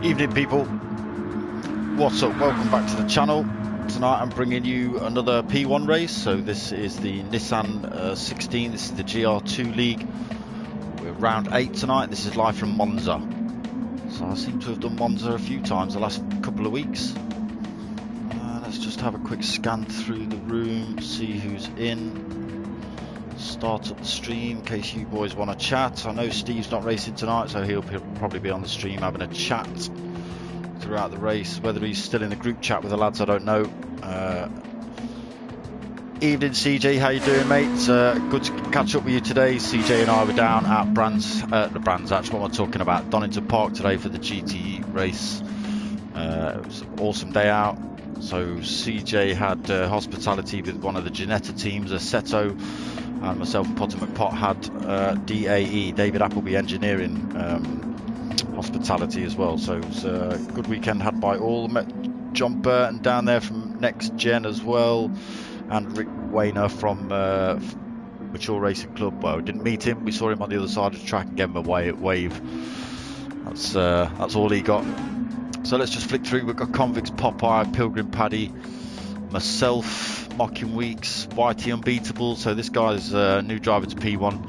Evening people, what's up? Welcome back to the channel. Tonight I'm bringing you another P1 race. So this is the Nissan 16, this is the Gr2 League. We're round 8 tonight. This is live from Monza. So I seem to have done Monza a few times the last couple of weeks. Let's just have a quick scan through the room, see who's in. Start up the stream in case you boys want to chat. I know Steve's not racing tonight, so he'll probably be on the stream having a chat throughout the race. Whether he's still in the group chat with the lads, I don't know. Evening CJ, how you doing, mate? Good to catch up with you today. CJ and I were down at actually what I'm talking about, Donington Park today for the GTE race. It was an awesome day out. So CJ had hospitality with one of the Ginetta teams, Assetto, and myself and Potter McPot had DAE, David Appleby Engineering, hospitality as well. So it was a good weekend had by all. Met John Burton down there from Next Gen as well, and Rick Wayner from Mature Racing Club. Well, we didn't meet him, we saw him on the other side of the track and gave him a wave. That's all he got. So let's just flick through. We've got Convicts, Popeye, Pilgrim Paddy, myself, Mocking Weeks, Whitey Unbeatable. So this guy's a new driver to P1.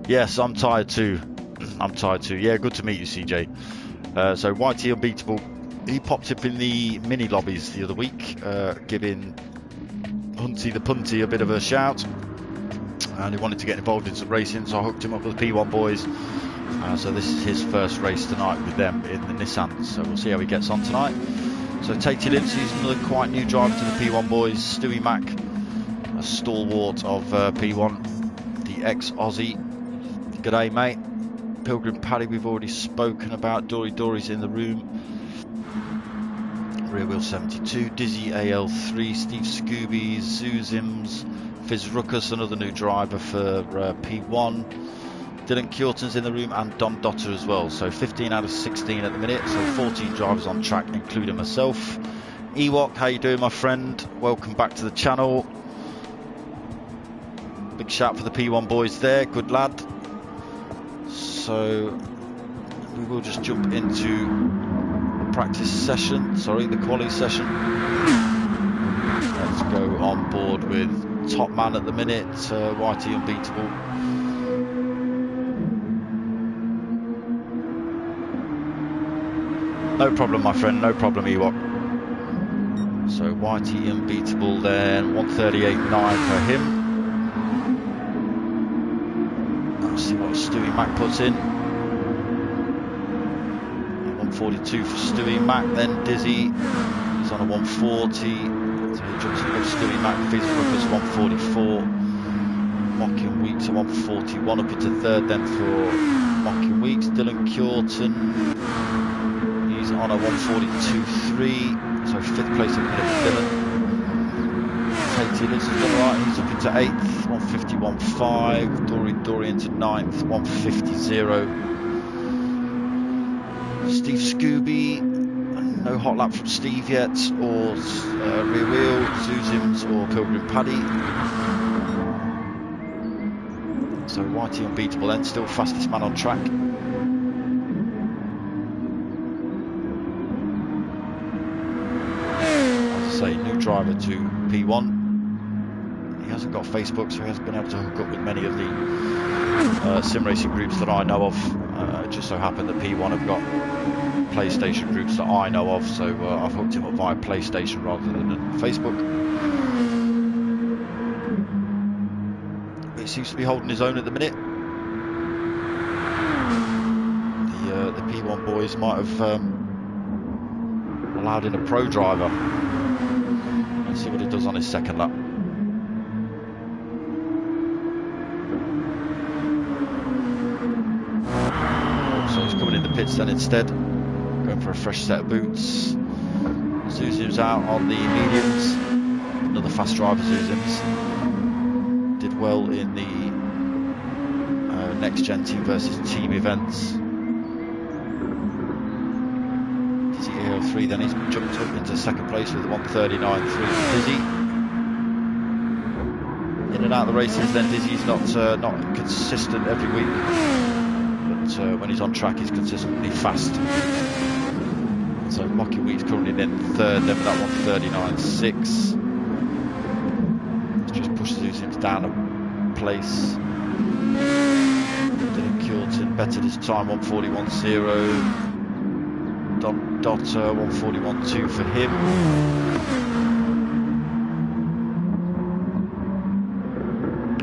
Yes, I'm tired too. Yeah, good to meet you, CJ. So Whitey Unbeatable, he popped up in the mini lobbies the other week, giving Hunty the Punty a bit of a shout, and he wanted to get involved in some racing, so I hooked him up with the P1 boys. So this is his first race tonight with them in the Nissan, so we'll see how he gets on tonight. So Tate Lindsay's another quite new driver to the P1 boys. Stewie Mack, a stalwart of P1, the ex-Aussie. G'day mate. Pilgrim Paddy we've already spoken about. Dory's in the room. Rear Wheel 72, Dizzy AL3, Steve Scooby, Zuzims, Fizz Ruckus, another new driver for P1. Dylan Kjorton's in the room, and Don Dotter as well. So 15 out of 16 at the minute, so 14 drivers on track, including myself. Ewok, how you doing, my friend? Welcome back to the channel. Big shout for the P1 boys there, good lad. So we will just jump into the practice session, the quali session. Let's go on board with top man at the minute, Whitey Unbeatable. No problem, my friend, no problem, Ewok. So Whitey Unbeatable there, 138.9 for him. Let's see what Stewie Mack puts in. 142 for Stewie Mack, then Dizzy, he's on a 140. So he jumps above Stewie Mack, Fizz Ruckus 144. Mocking Weeks at 141, up into third then for Mocking Weeks. Dylan Kjorton, he's on a 142.3, so 5th place at the minute for Dylan. Katie Liz has done right, he's up into 8th, 151.5. Dory into 9th, 150.0. Steve Scooby, no hot lap from Steve yet, or Rear Wheel, Zuzims or Pilgrim Paddy. So Whitey Unbeatable then, still fastest man on track. New driver to P1. He hasn't got Facebook, so he hasn't been able to hook up with many of the sim racing groups that I know of. It just so happened that P1 have got PlayStation groups that I know of, so I've hooked him up via PlayStation rather than Facebook. He seems to be holding his own at the minute. The P1 boys might have allowed in a pro driver. Let's see what he does on his second lap. So he's coming in the pits then instead, going for a fresh set of boots. Zuzims out on the mediums. Another fast driver, Zuzims. Did well in the Next Gen team versus team events. AO3, then he's jumped up into second place with 139.3 for Dizzy. In and out of the races then Dizzy's not consistent every week, but when he's on track he's consistently fast. in third then with that 1:39.6. Just pushes him down a place. Dylan Kilton bettered his time, 1:41.0. Don Dotter, 1:41.2 for him.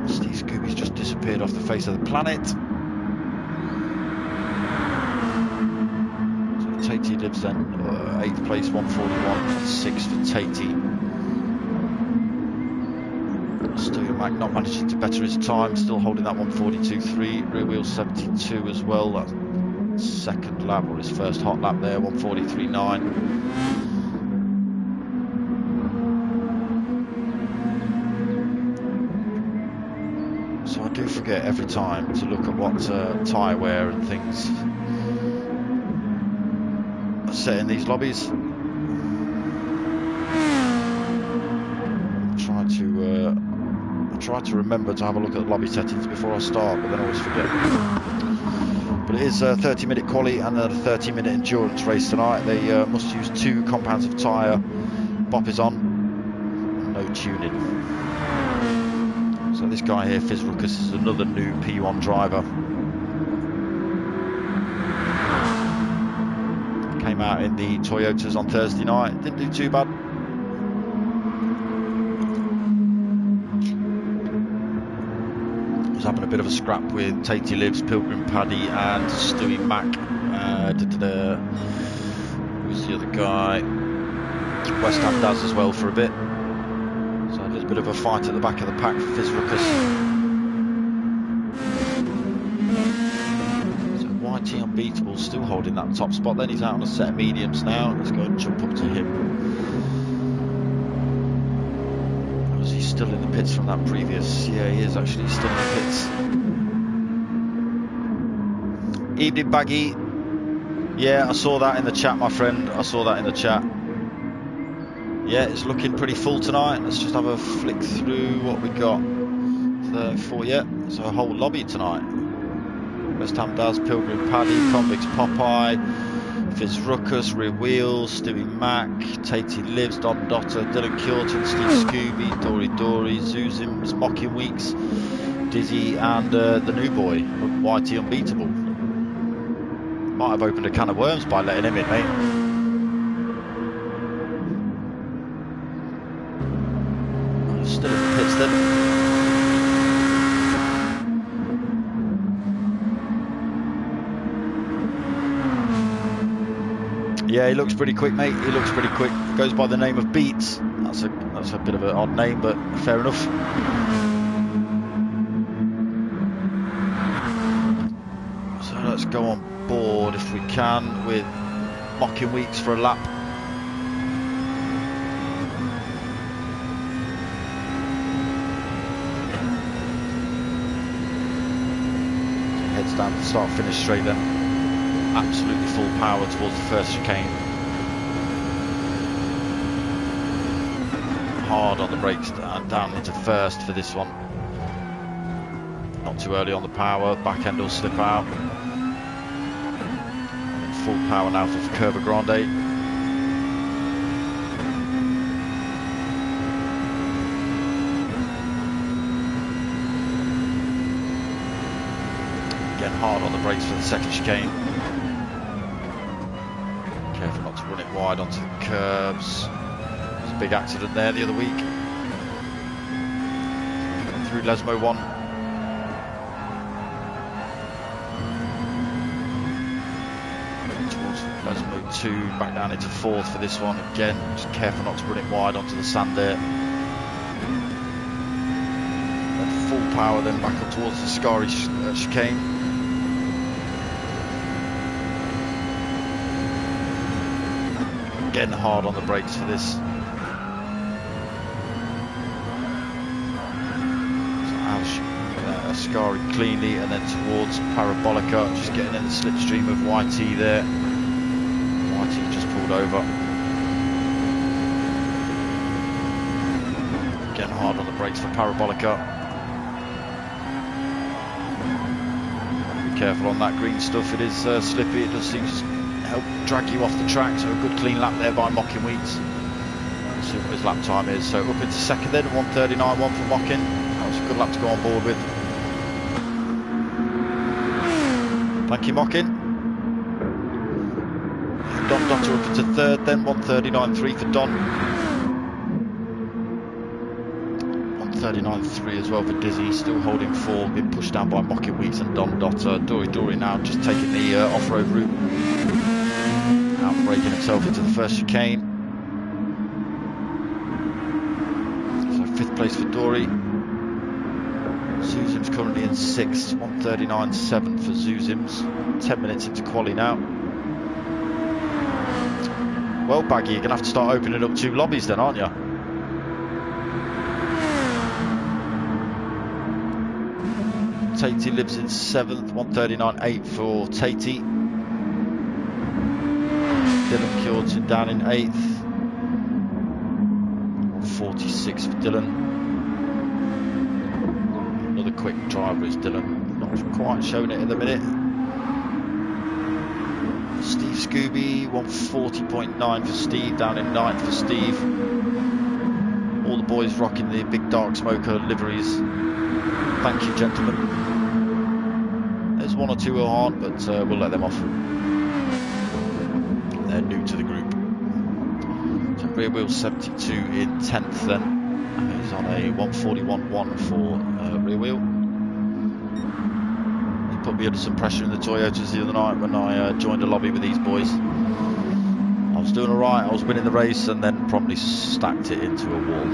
Steve Scooby's just disappeared off the face of the planet. So Tatey lives then 8th place, 1:41.6 for Tatey. Stewie Mac not managing to better his time, still holding that 1:42.3. Rear wheel 72 as well. That's second lap, or his first hot lap there, 1:43.9. So I do forget every time to look at what tyre wear and things are set in these lobbies. I try to remember to have a look at the lobby settings before I start, but then I always forget. But it is a 30-minute quali and a 30-minute endurance race tonight. They must use 2 compounds of tyre. Bop is on, no tuning. So this guy here, Fizz Ruckus, is another new P1 driver. Came out in the Toyotas on Thursday night, didn't do too bad. Was having a bit of a scrap with Tatey Lives, Pilgrim Paddy and Stewie Mac. Who's the other guy? West Ham Daz as well for a bit. So a little bit of a fight at the back of the pack for Fizz Ruckus. So YT Unbeatable still holding that top spot. Then he's out on a set of mediums now. Let's go and jump up to him. He's still in the pits from that previous. Yeah, he is actually still in the pits. Evening Baggy. Yeah, I saw that in the chat, my friend. I saw that in the chat. Yeah, it's looking pretty full tonight. Let's just have a flick through what we got for yeah. So a whole lobby tonight. West Ham Daz, Pilgrim Paddy, Convicts Popeye, Fizz Ruckus, Rear Wheels, Stewie Mac, Tatey Lives, Don Dotter, Dylan Kilton, Steve Scooby, Dory, Zuzim's Mocking Weeks, Dizzy, and the new boy, YT Unbeatable. Might have opened a can of worms by letting him in, mate. Still in the pits then. Yeah, he looks pretty quick, mate. He looks pretty quick. Goes by the name of Beats. That's a bit of an odd name, but fair enough. So let's go on board if we can with Mocking Weeks for a lap. Heads down to start finish straight then. Absolutely full power towards the first chicane. Hard on the brakes and down into first for this one. Not too early on the power, back end will slip out. And full power now for Curva Grande. Again hard on the brakes for the second chicane. Careful not to run it wide onto the curbs. There's a big accident there the other week. Through Lesmo 1. Towards Lesmo 2, back down into 4th for this one. Again, just careful not to run it wide onto the sand there. Then full power then back up towards the SWEARY chicane. Again hard on the brakes for this. So SWEARY cleanly and then towards Parabolica, just getting in the slipstream of YT there. YT just pulled over. Again hard on the brakes for Parabolica. Be careful on that green stuff, it is slippy, it does seem to help drag you off the track. So a good clean lap there by Mocking Wheats. Let's see what his lap time is. So up into second then, 1:39.1 for Mocking. That was a good lap to go on board with. Thank you, Mocking. Don Dotter up into third then, 1:39.3 for Don. 1:39.3 as well for Dizzy, still holding four, being pushed down by Mocking Wheats and Don Dotter. Dory now just taking the off-road route, out braking himself into the first chicane. So 5th place for Dory. Zuzim's currently in 6th, 1:39.7 for Zuzim's. 10 minutes into quali now. Well, Baggy, you're going to have to start opening up 2 lobbies then, aren't you? Tatey lives in 7th, 1:39.8 for Tatey. Dylan Kjortsen down in 8th, 1:46 for Dylan. Another quick driver is Dylan, not quite showing it in the minute. Steve Scooby, 1:40.9 for Steve, down in 9th for Steve. All the boys rocking the big darksmoka liveries. Thank you, gentlemen. There's 1 or 2 who aren't, but we'll let them off. They're new to the group. So rear wheel 72 in 10th then. He's on a 1:41.1 for rear wheel. He put me under some pressure in the Toyotas the other night when I joined a lobby with these boys. I was doing alright, I was winning the race, and then promptly stacked it into a wall.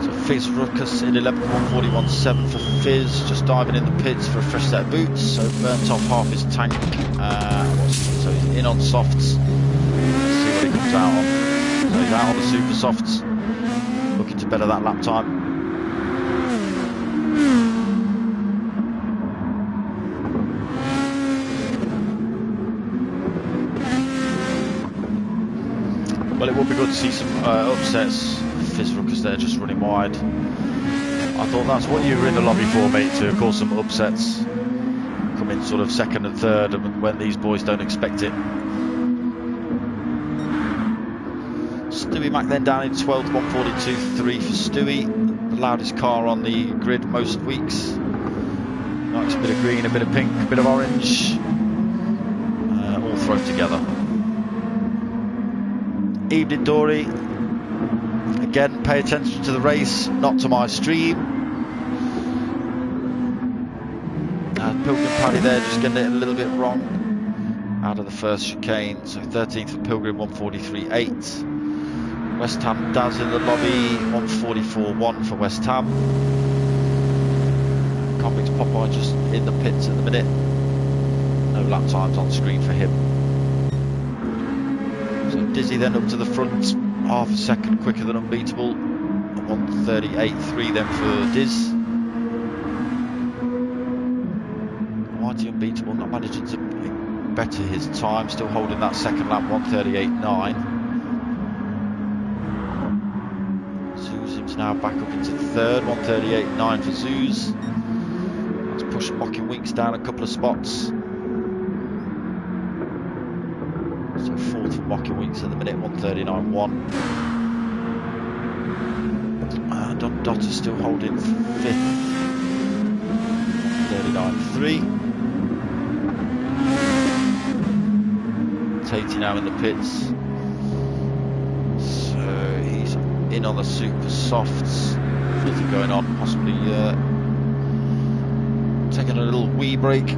So Fizz Ruckus in 11th, 1:41.7 for Fizz, just diving in the pits for a fresh set of boots, so burnt off half his tank. So he's in on softs. Let's see what he comes out on. So he's out on the super softs, looking to better that lap time. Well, it would be good to see some upsets. Fizz Ruckus there just running wide. I thought that's what you were in the lobby for, mate, to cause some upsets. Come in sort of second and third when these boys don't expect it. Stewie Mac then down in 12th, 1:42.3 for Stewie. The loudest car on the grid most weeks. Nice bit of green, a bit of pink, a bit of orange. All thrown together. Evening Dory. Again, pay attention to the race, not to my stream. Pilgrim Paddy there, just getting it a little bit wrong. Out of the first chicane, so 13th for Pilgrim, 1:43.8. West Ham Daz in the lobby, 1:44.1 for West Ham. Convicts Popeye just in the pits at the minute. No lap times on screen for him. So Dizzy then up to the front, half a second quicker than Unbeatable. 1:38.3 then for Diz. Mighty Unbeatable not managing to better his time, still holding that second lap, 1:38.9. Zuzim's now back up into third, 1:38.9 for Zuz. Let's push Mocking Winks down a couple of spots. So 4th for Mocking Winks at the minute, 1:39.1. Don Dotter's still holding 5th, 1:39.3. Tatey now in the pits. So he's in on the super softs. Nothing going on, possibly taking a little wee break.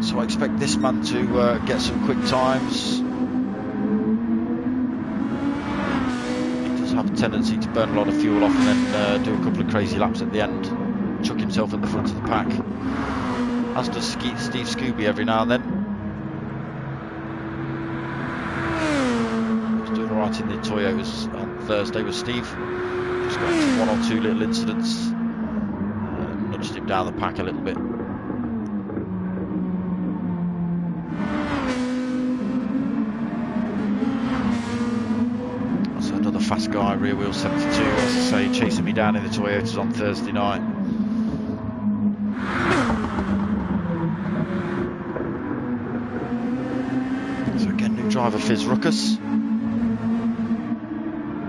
So I expect this man to get some quick times. He does have a tendency to burn a lot of fuel off and then do a couple of crazy laps at the end. Chuck himself at the front of the pack. As does Steve Scooby every now and then. He was doing alright in the Toyotas on Thursday with Steve. Just got into 1 or 2 little incidents. Nudged him down the pack a little bit. That's another fast guy, rear wheel 72, as I say, chasing me down in the Toyotas on Thursday night. So again, new driver Fizz Ruckus.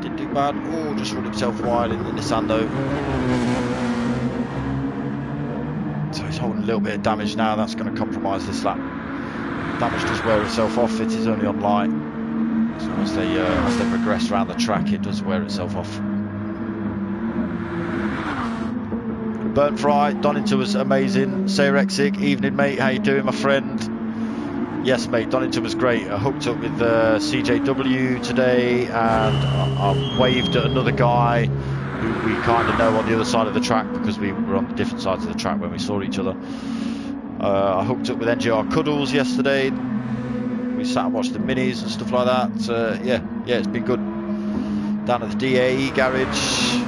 Didn't do bad. Oh, just run himself wide in the Nissan though. So he's holding a little bit of damage now. That's going to compromise this lap. Damage does wear itself off. It is only on light. So as they progress around the track, it does wear itself off. Burnt Fry, Donington was amazing. Sayrexic, evening mate, how you doing my friend? Yes mate, Donington was great. I hooked up with CJW today and I waved at another guy who we kind of know on the other side of the track because we were on different sides of the track when we saw each other. I hooked up with NGR Cuddles yesterday. We sat and watched the minis and stuff like that. Yeah, it's been good. Down at the DAE garage,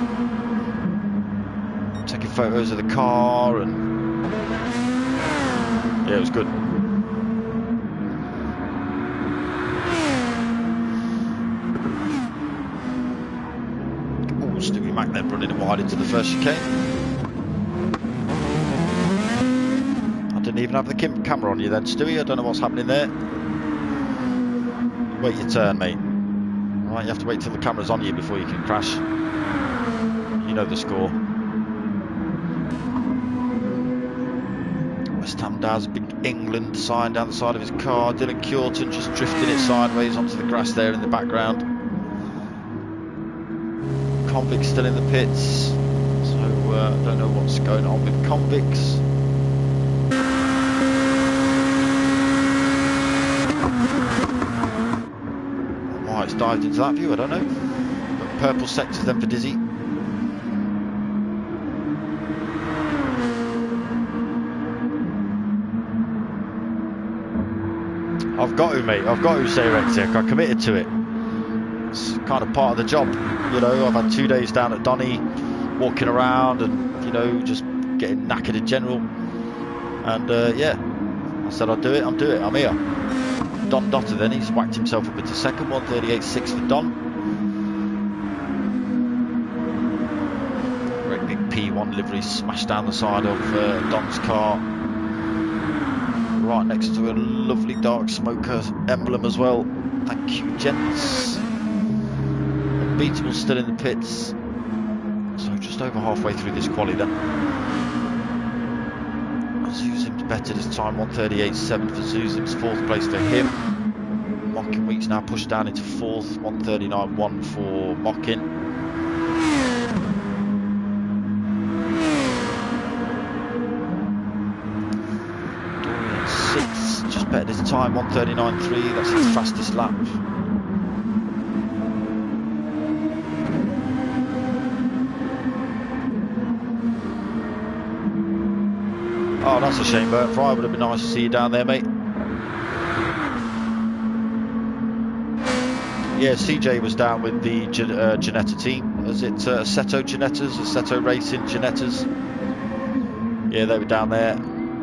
taking photos of the car, and yeah, it was good. Oh, Stewie Mac then running wide into the first chicane. I didn't even have the camera on you then, Stewie. I don't know what's happening there. Wait your turn, mate. Right, you have to wait till the camera's on you before you can crash. You know the score. West Ham Daz, big England sign down the side of his car. Dylan Curtin just drifting it sideways onto the grass there in the background. Convicts still in the pits. So I don't know what's going on with Convicts. It's dived into that view, I don't know. Got purple sectors then for Dizzy. I've got to, mate. I've got to say Rexic. I committed to it. It's kind of part of the job. You know, I've had 2 days down at Donny, walking around and, you know, just getting knackered in general. And yeah, I said I'd do it. I'm doing it. I'm here. Don Dotter then, he's whacked himself up into second, 1:38.6 for Don. Great big P1 livery smashed down the side of Don's car. Right next to a lovely darksmoka emblem as well. Thank you, gents. Unbeatable still in the pits. So just over halfway through this quali then. Zuzim's better this time, 1:38.7 for Zuzim's, fourth place for him. Mockin Week's now pushed down into fourth, 1:39.1 for Mockin. Dorian sixth, just better this time, 1:39.3, that's his fastest lap. Oh, that's a shame, Bert Fry. Would have been nice to see you down there, mate. Yeah, CJ was down with the Ginetta team. Is it Assetto Ginettas, Assetto Racing Ginettas? Yeah, they were down there.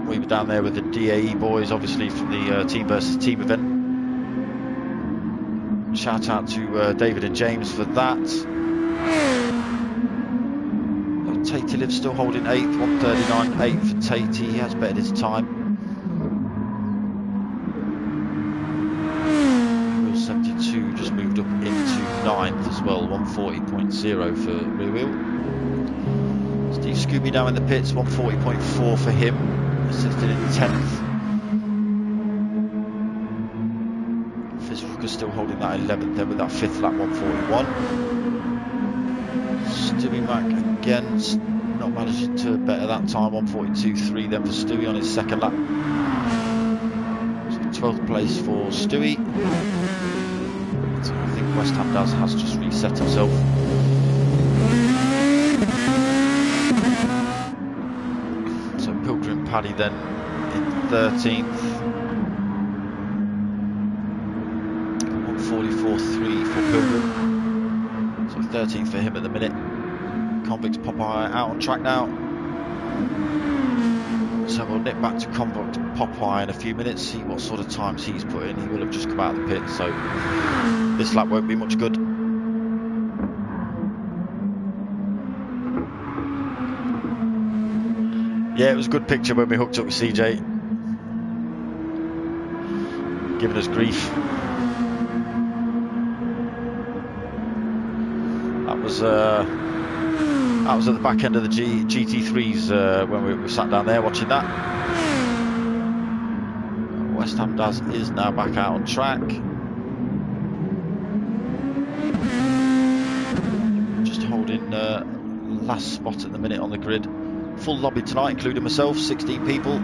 We were down there with the DAE boys, obviously from the team versus team event. Shout out to David and James for that. Tatey Lives still holding 8th, 1:39.8 for Tatey. He has bettered his time. Wheel 72 just moved up into 9th as well, 1:40.0 for rear wheel. Steve Scooby now in the pits, 1:40.4 for him, assisted in 10th. Fizzrook is still holding that 11th then with that 5th lap, 1:41. Stewie Mac again, not managing to better that time, 1:42.3 then for Stewie on his second lap. So 12th place for Stewie. So I think West Ham Daz has just reset himself. So Pilgrim Paddy then in 13th. 1:44.3 for Pilgrim. So 13th for him at the minute. Convicts Popeye out on track now. So we'll nip back to Convict Popeye in a few minutes, see what sort of times he's put in. He will have just come out of the pit, so this lap won't be much good. Yeah, it was a good picture when we hooked up with CJ. giving us grief. That was at the back end of the GT3s when we sat down there watching that. West Ham Daz is now back out on track. Just holding last spot at the minute on the grid. Full lobby tonight, including myself, 16 people.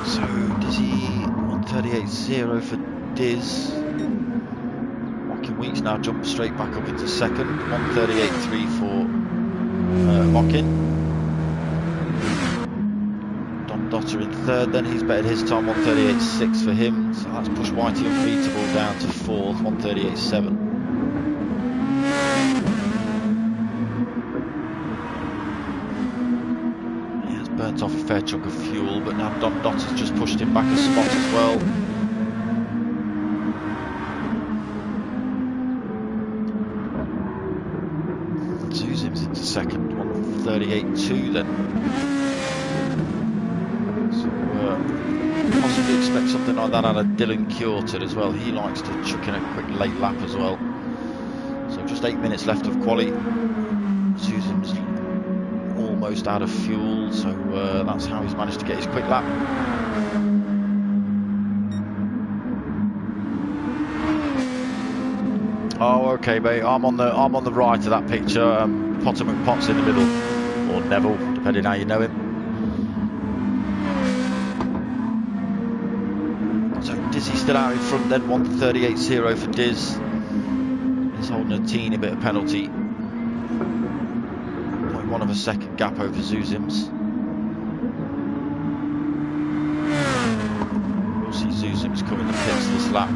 So Dizzy 138.0 for Diz. Mocking Weeks now jump straight back up into second. 138.3 for Mocking. Don Dotter in third, then he's bettered his time, 138.6 for him. So that's pushed Whitey Unbeatable down to fourth, 138.7. He has burnt off a fair chunk of fuel, but now Don Dotter's just pushed him back a spot as well. Zuzim's into second, 138.2 then. So possibly expect something like that out of Dylan Kjorted as well. He likes to chuck in a quick late lap as well. So just 8 minutes left of quali. Zuzim's almost out of fuel, so that's how he's managed to get his quick lap. Oh, okay, mate. I'm on the right of that picture. Potter McPot's in the middle, or Neville, depending how you know him. So Dizzy still out in front. Then 138.0 for Diz. He's holding a teeny bit of penalty. 0.1 of a second gap over Zuzim's. We'll see Zuzim's coming the pits this lap.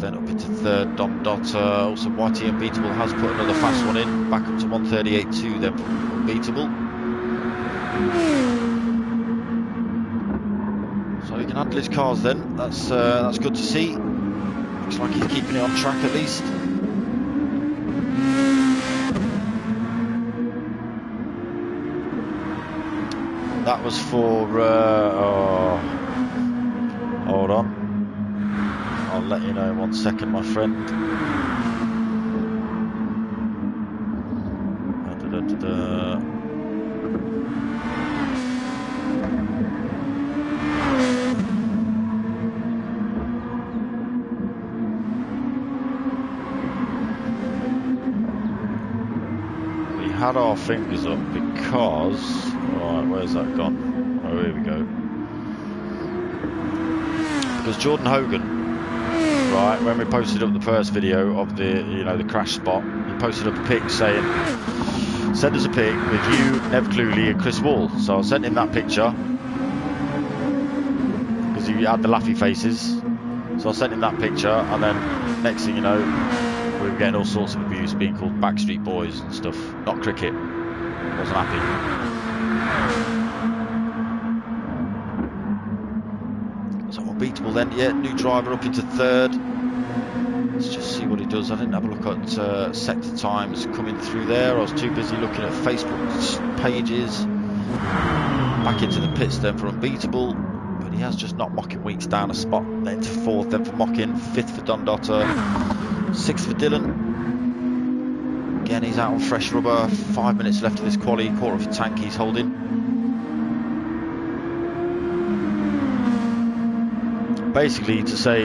Then up into third, Dom Dotter. Also Whitey Unbeatable has put another fast one in, back up to 138.2 then for Unbeatable. So he can handle his cars then, that's good to see. Looks like he's keeping it on track at least. That was for hold on, I'll let you know in 1 second, my friend. We had our fingers up because... Right, where's that gone? Oh, here we go. Because Jordan Hogan... Right, when we posted up the first video of the, the crash spot, he posted up a pic saying, send us a pic with you, Nev Cluley and Chris Wall. So I sent him that picture, because he had the laughy faces. So I sent him that picture, and then next thing you know, we were getting all sorts of abuse, being called Backstreet Boys and stuff. Not cricket. Wasn't happy. Unbeatable then, yeah, new driver up into third. Let's just see what he does. I didn't have a look at sector times coming through there. I was too busy looking at Facebook pages. Back into the pits then for Unbeatable, but he has just knocked Mocking Weeks down a spot. Then to fourth, then for Mocking, fifth for Don Dotter, sixth for Dylan. Again, he's out on fresh rubber. 5 minutes left of this quali, quarter of a tank he's holding. Basically to say,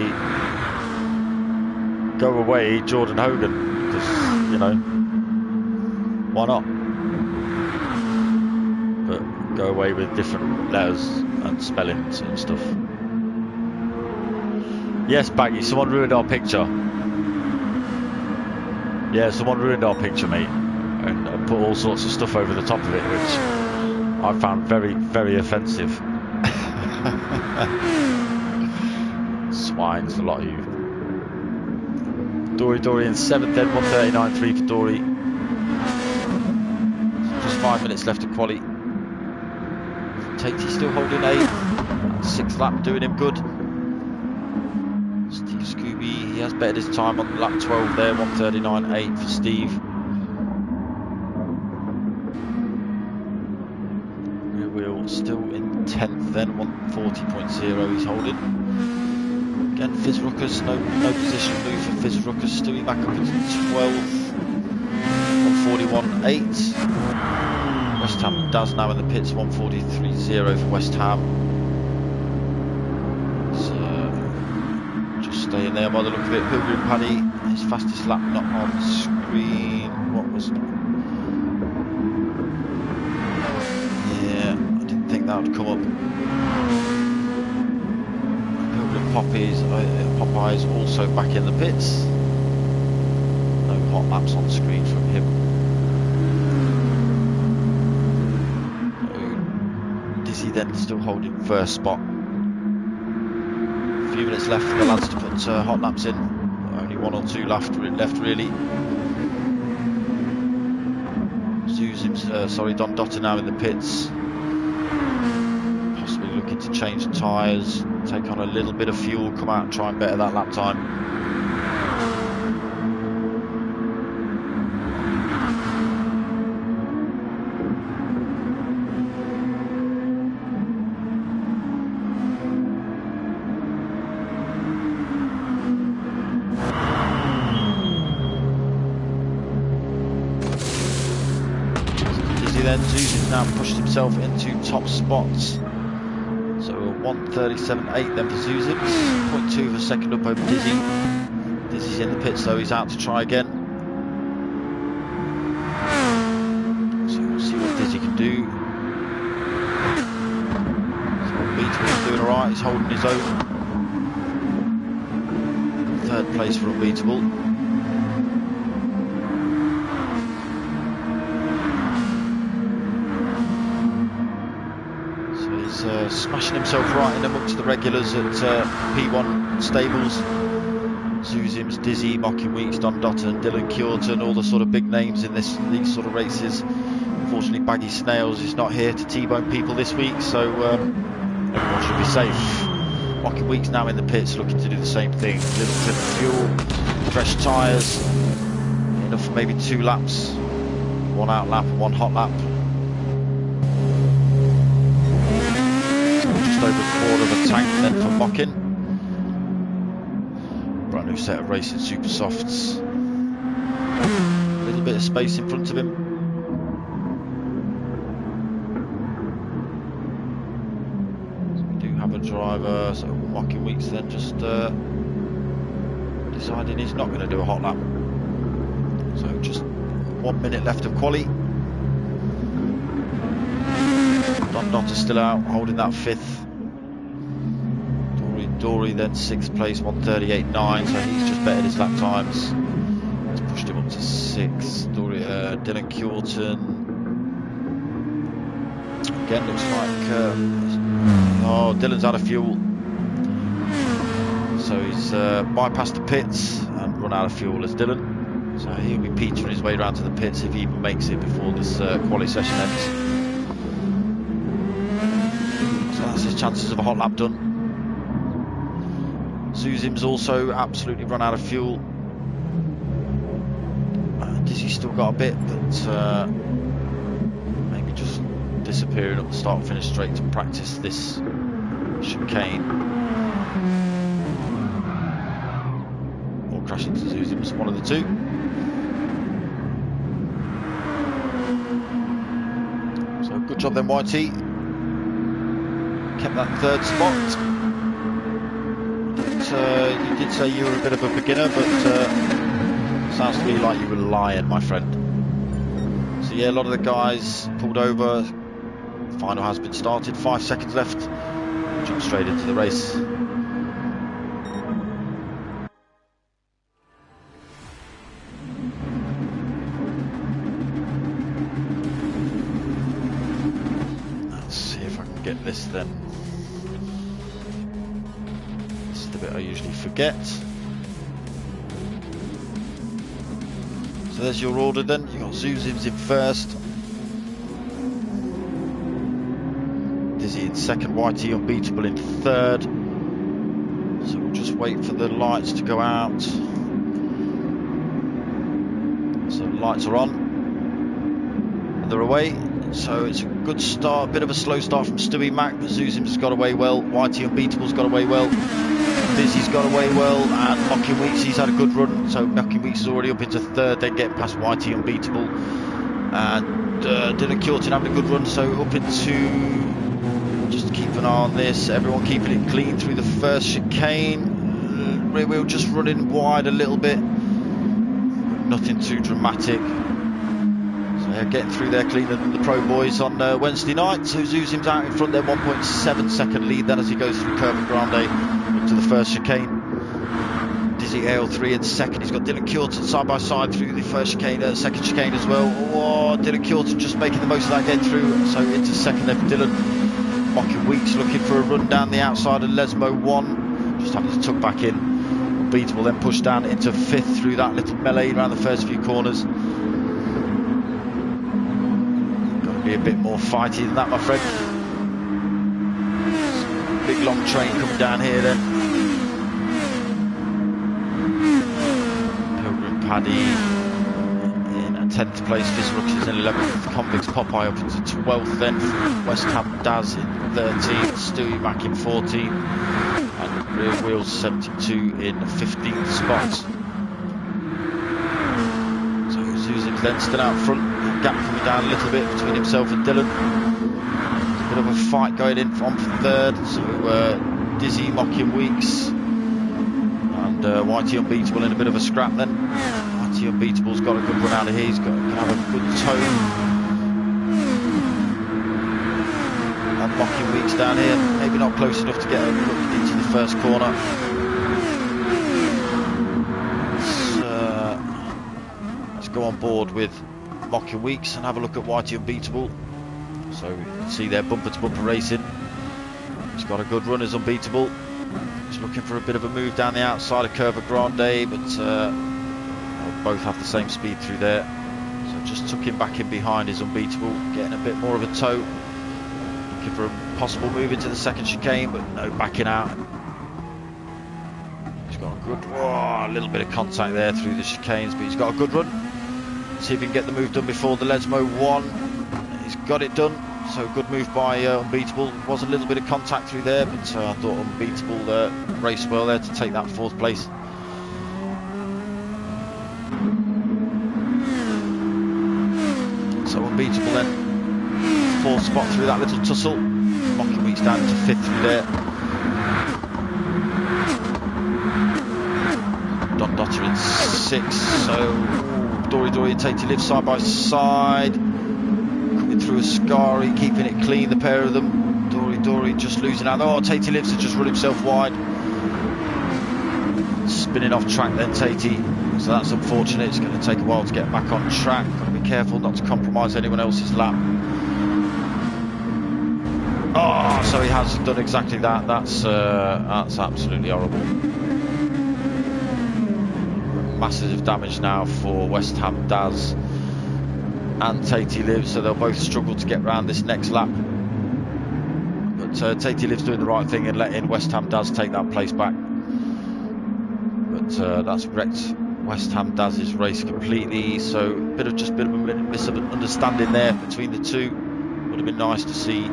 go away Jordan Hogan, because why not? But go away with different letters and spellings and stuff. Yes, Baggy, someone ruined our picture. Yeah, someone ruined our picture, mate, and put all sorts of stuff over the top of it, which I found very, very offensive. Swines, a lot of you. Dory in 7th then, 139.3 for Dory. Just 5 minutes left of quali. Tatey still holding 8th. 6th lap doing him good. Steve Scooby, he has bettered his time on lap 12 there, 1:39.8 for Steve. Rear wheel still in 10th then, 140.0 he's holding. Again, Fizz Ruckus, no position move for Fizz Ruckus, Stewie back up into 12th, 141.8. West Ham does now in the pits, 143.0 for West Ham. So, just staying there by the look of it. Pilgrim Paddy, his fastest lap not on screen. What was it? Yeah, I didn't think that would come up. Pilgrim Popeye's also back in the pits. No hot laps on screen from him. So, then still holding first spot. A few minutes left for the lads to put hot laps in. Only one or two left really. Don Dotter now in the pits. Possibly looking to change tyres, take on a little bit of fuel, come out and try and better that lap time. Zuzi's now pushed himself into top spots. So 1:37.8 then for Zuzic. 0.2 for second up over Dizzy. Dizzy's in the pits though, he's out to try again. So we'll see what Dizzy can do. So Unbeatable's doing alright, he's holding his own. Third place for Unbeatable. Smashing himself right in amongst the regulars at P1 stables. Zuzim's, Dizzy, Mocking Weeks, Don Dotter and Dylan Curtin, all the sort of big names in these sort of races. Unfortunately, Baggy Snails is not here to T-bone people this week, so everyone should be safe. Mocking Weeks now in the pits, looking to do the same thing. Little trip of fuel, fresh tyres, enough for maybe 2 laps. 1 out lap and 1 hot lap. Over a quarter of a tank then for Mockin. Brand new set of racing super softs. A little bit of space in front of him. So we do have a driver, so Mockin Weeks then just deciding he's not going to do a hot lap. So just 1 minute left of quali. Don Dotter's still out, holding that 5th. Dory then 6th place, 1:38.9, so he's just bettered his lap times. It's pushed him up to 6th. Dylan Curtin. Again, looks like Dylan's out of fuel. So he's bypassed the pits and run out of fuel as Dylan. So he'll be petering his way around to the pits if he even makes it before this quali session ends. So that's his chances of a hot lap done. Zuzim's also absolutely run out of fuel. Dizzy's still got a bit, but maybe just disappearing up the start-finish straight to practice this chicane. Or crashing to Zuzim's, one of the two. So good job then, YT. Kept that 3rd spot. You did say you were a bit of a beginner, but sounds to me like you were lying, my friend. So yeah, a lot of the guys pulled over. Final has been started, 5 seconds left. Jump straight into the race. Let's see if I can get this then. I usually forget. So there's your order then. You've got Zuzim's in 1st, Dizzy in 2nd, YT Unbeatable in 3rd. So we'll just just wait for the lights to go out. So the lights are on. And they're away. So it's a good start, bit of a slow start from Stewie Mac, but Zuzim's got away well. Whitey Unbeatable's got away well. Dizzy's got away well, and Mocking Weeks, he's had a good run. So Mocking Weeks is already up into third, then getting past Whitey Unbeatable. And Dylan Curtin having a good run, so up into, just keep an eye on this, everyone keeping it clean through the first chicane. Rear wheel just running wide a little bit, nothing too dramatic. Getting through there cleaner than the Pro Boys on Wednesday night. So Zuzim's out in front there, 1.7 second lead then as he goes through Curva Grande up to the first chicane. Dizzy AL3 in second. He's got Dylan Curtin side by side through the first chicane, second chicane as well. Oh, Dylan Curtin just making the most of that getting through. So into second there for Dylan. Mocking Weeks looking for a run down the outside of Lesmo 1. Just having to tuck back in. Unbeatable then pushed down into fifth through that little melee around the first few corners. Be a bit more fighty than that, my friend. Big long train coming down here then. Pilgrim Paddy in 10th place, Fizzrucks in 11th, Convicts Popeye up into 12th then, West Ham Daz in 13th, Stewie Mac in 14th, and Rear Wheels 72 in 15th spot. So Zuzim's then still out front. Gap coming down a little bit between himself and Dylan. There's a bit of a fight going in on third. So Dizzy, Mocking Weeks, and Whitey Unbeatable in a bit of a scrap then. Whitey Unbeatable's got a good run out of here. He's got to have a good toe. And Mocking Weeks down here, maybe not close enough to get a look into the first corner. Let's go on board with Mocking Weeks and have a look at Whitey Unbeatable. So you can see there bumper to bumper racing. He's got a good run as Unbeatable. He's looking for a bit of a move down the outside of Curva Grande, but they'll both have the same speed through there. So just tucking back in behind is Unbeatable, getting a bit more of a toe. Looking for a possible move into the second chicane, but no backing out. He's got a good, a little bit of contact there through the chicanes, but he's got a good run. See if he can get the move done before the Lesmo 1. He's got it done, so good move by Unbeatable. Was a little bit of contact through there, but I thought Unbeatable raced well there to take that fourth place. So Unbeatable then, fourth spot through that little tussle. Mocking Weeks down to fifth through there. Don Dotter in sixth, so Dory and Tatey live side by side, coming through a Scary, keeping it clean, the pair of them. Dory just losing out. Oh, Tatey Lives has just run himself wide, spinning off track then Tatey, so that's unfortunate. It's going to take a while to get back on track. Got to be careful not to compromise anyone else's lap. Oh, so he has done exactly that. That's absolutely horrible. Massive damage now for West Ham Daz and Tatey Lives, so they'll both struggle to get round this next lap. But Tatey Lives doing the right thing and letting West Ham Daz take that place back. But that's wrecked West Ham Daz's race completely. So a bit of a misunderstanding there between the two. Would have been nice to see.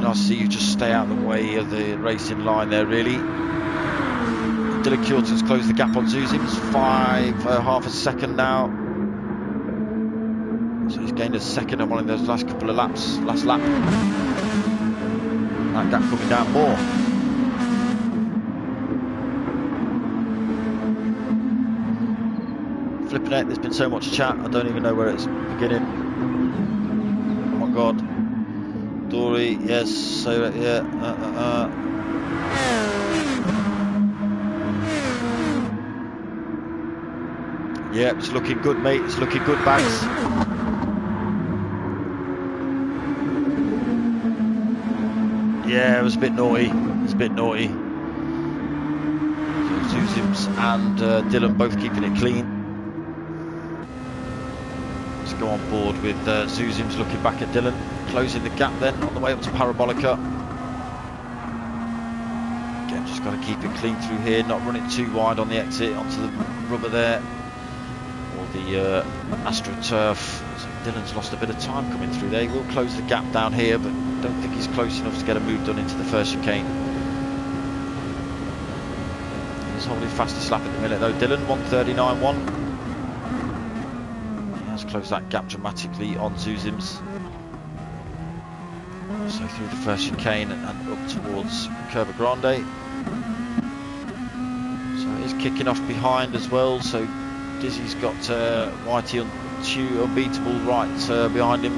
Nice to see you just stay out of the way of the racing line there, really. Dylan Curtin's closed the gap on Zuzim's, half a second now. So he's gained a second on one of those last couple of laps, last lap. That gap coming down more. Flipping it, there's been so much chat, I don't even know where it's beginning. Oh my god. Dory, yes, so yeah, yeah, it's looking good, mate. It's looking good, Bags. Yeah, it was a bit naughty. It's a bit naughty. So Zuzim's and Dylan both keeping it clean. Let's go on board with Zuzim's looking back at Dylan. Closing the gap then on the way up to Parabolica. Just got to keep it clean through here, not run it too wide on the exit onto the rubber there, or the AstroTurf. So Dylan's lost a bit of time coming through there. He will close the gap down here, but don't think he's close enough to get a move done into the first chicane. He's holding fastest lap at the minute though, Dylan, 1:39.1. He has closed that gap dramatically on Zuzims. So through the first chicane and up towards Curva Grande. So it is kicking off behind as well. So Dizzy's got Whitey Unbeatable right behind him.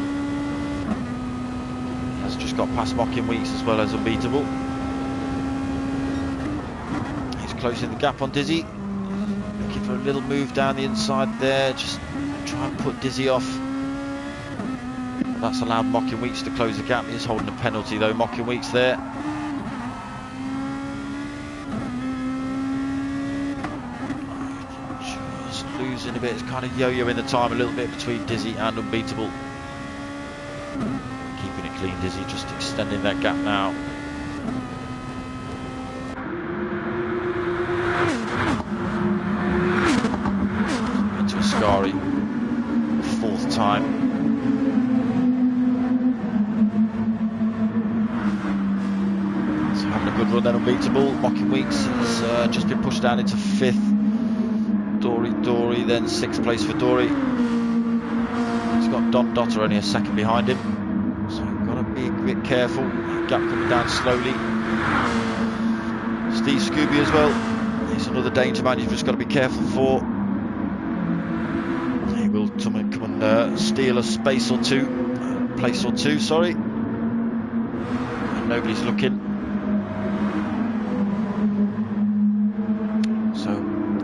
He has just got past Mocking Weeks as well as Unbeatable. He's closing the gap on Dizzy. Looking for a little move down the inside there. Just try and put Dizzy off. That's allowed Mocking Weeks to close the gap. He's holding a penalty though, Mocking Weeks there. Just losing a bit. It's kind of yo-yoing the time a little bit between Dizzy and Unbeatable. Keeping it clean, Dizzy, just extending that gap now. Into a Scary, fourth time. Good run then, Unbeatable. Mocking Weeks has just been pushed down into 5th. Dory then 6th place for Dory. He's got Don Dotter only a second behind him, so got to be a bit careful. Gap coming down slowly. Steve Scooby as well. He's another danger man you've just got to be careful for. He will come and steal a place or two, sorry. And nobody's looking.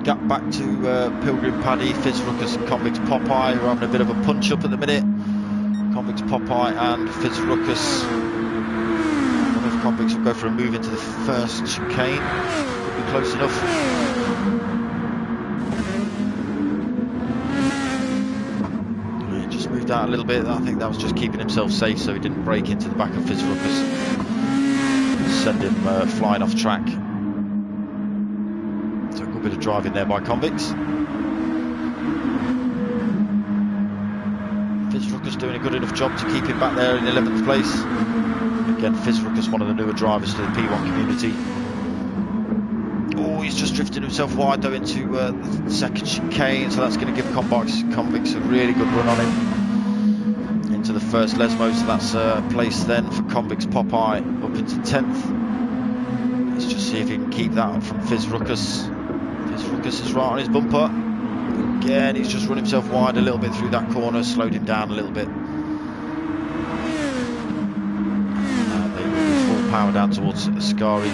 Gap back to Pilgrim Paddy, Fizz Ruckus and Convicts Popeye, who are having a bit of a punch up at the minute. Convicts Popeye and Fizz Ruckus. I wonder if Convicts will go for a move into the first chicane. Could be close enough. He just moved out a little bit. I think that was just keeping himself safe so he didn't break into the back of Fizz Ruckus. Send him flying off track. Bit of driving there by Convicts. Fizz Ruckus doing a good enough job to keep him back there in 11th place. Again, Fizz Ruckus, one of the newer drivers to the P1 community. Oh, he's just drifted himself wide though into the second chicane, so that's going to give Convicts a really good run on him into the first Lesmo. So that's a place then for Convicts Popeye up into 10th. Let's just see if he can keep that up from Fizz Ruckus. Ruckus is right on his bumper. Again, he's just run himself wide a little bit through that corner, slowed him down a little bit. And they will be full power down towards Scary.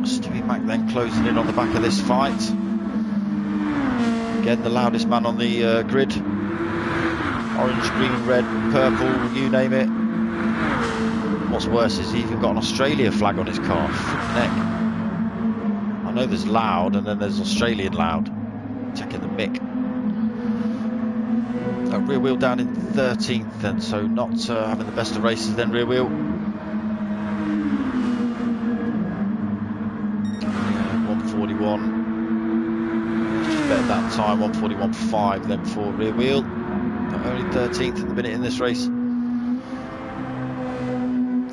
Stewie Mac then closing in on the back of this fight. Again, the loudest man on the grid. Orange, green, red, purple, you name it. What's worse is he's even got an Australia flag on his car. Neck. I know there's loud and then there's Australian loud. Taking the mick. Rear wheel down in 13th then, so not having the best of races then, rear wheel. 141. At that time, 141.5 then for rear wheel, but only 13th at the minute in this race.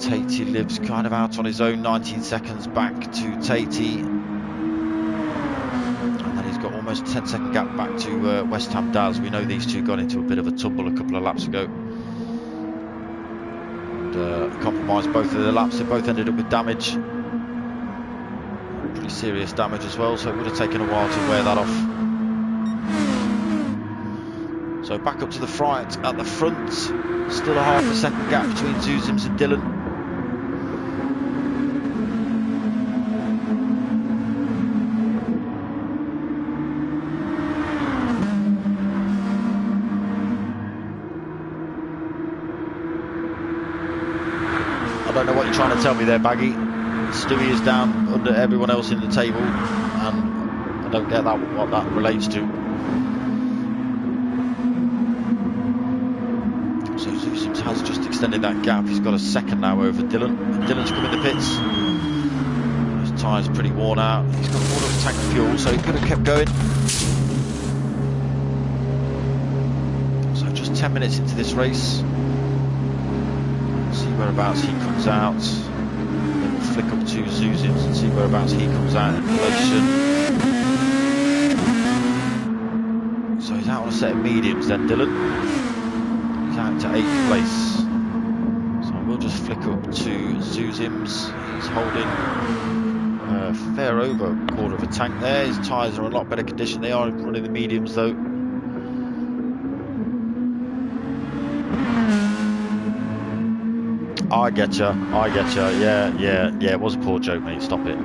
Tatey lives kind of out on his own, 19 seconds back to Tatey, and then he's got almost a 10-second gap back to West Ham Daz. We know these two got into a bit of a tumble a couple of laps ago and compromised both of their laps. They both ended up with damage, pretty serious damage as well, so it would have taken a while to wear that off. So back up to the front at the front, still a half a second gap between Zuzims and Dylan. I don't know what you're trying to tell me there, Baggy. Stewie is down under everyone else in the table, and I don't get that what that relates to. So Zusims has just extended that gap. He's got a second now over Dylan. And Dylan's come in the pits. His tyre's pretty worn out. He's got more of a tank of fuel, so he could have kept going. So just 10 minutes into this race. See whereabouts he comes out. Then we'll flick up to Zusims and see whereabouts he comes out in relation. So he's out on a set of mediums then, Dylan. He's out to 8th place. So we'll just flick up to Zusims. He's holding a fair over a quarter of a tank there. His tyres are in a lot better condition. They are running the mediums though. I get you. Yeah, it was a poor joke, mate, stop it.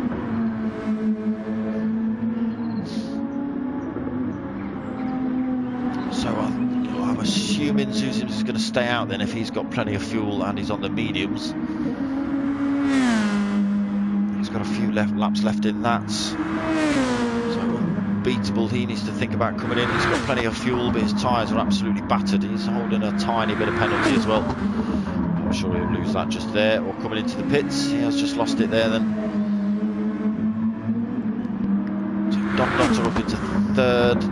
So I'm assuming Zusims is going to stay out then if he's got plenty of fuel and he's on the mediums. He's got a few laps left in that. So unbeatable, he needs to think about coming in. He's got plenty of fuel, but his tyres are absolutely battered. He's holding a tiny bit of penalty as well. I'm sure he'll lose that just there, or coming into the pits. He has just lost it there then. So Dotter up into 3rd.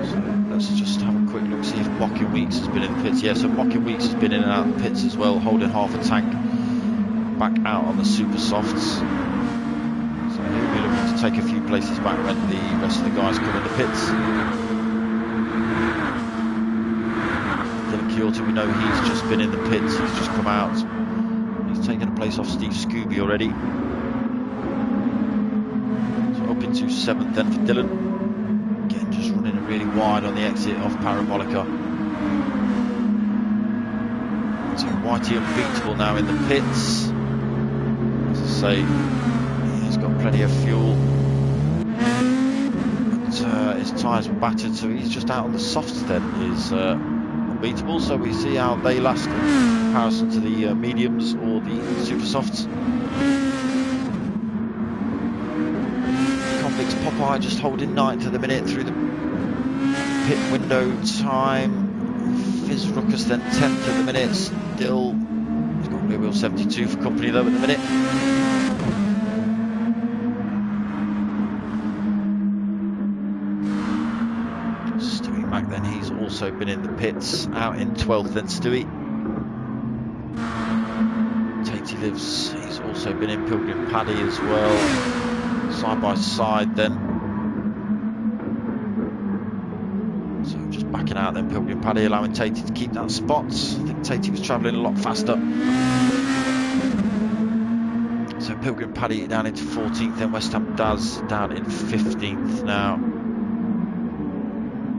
So let's just have a quick look, see if Mocking Weeks has been in the pits. Yeah, so Mocking Weeks has been in and out of the pits as well, holding half a tank. Back out on the super softs. So he'll be looking to take a few places back when the rest of the guys come in the pits. We know he's just been in the pits, he's just come out. He's taken a place off Steve Scooby already. So up into 7th then for Dylan. Again, just running really wide on the exit of Parabolica. So Whitey unbeatable now in the pits. As I say, he's got plenty of fuel. But his tyres were battered, so he's just out on the softs then. Is unbeatable, so we see how they last in comparison to the mediums or the super softs. Convicts Popeye just holding 9th at the minute through the pit window time. Fizz Ruckus then 10th at the minute. Still, he's got rear wheel 72 for company though at the minute. Then he's also been in the pits, out in 12th then Stewie. Tatey Lives, he's also been in Pilgrim Paddy as well, side by side then. So just backing out then Pilgrim Paddy, allowing Tatey to keep that spot. I think Tatey was travelling a lot faster. So Pilgrim Paddy down into 14th, then West Ham Daz down in 15th now.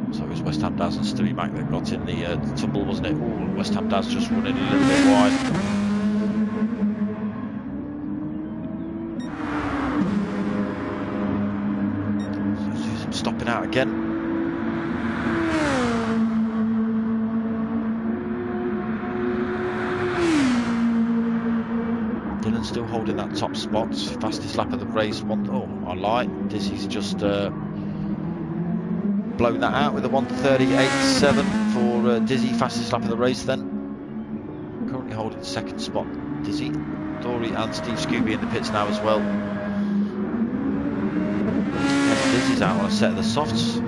So it was West Ham Daz and Stewie Mac that got in the tumble, wasn't it? Ooh, West Ham Daz just running a little bit wide. So Susan stopping out again. Dylan still holding that top spot. Fastest lap of the race. Oh, I lied. Dizzy's just blown that out with a 1:38.7 for Dizzy, fastest lap of the race then. Currently holding 2nd spot, Dizzy. Dory and Steve Scooby in the pits now as well. And Dizzy's out on a set of the softs.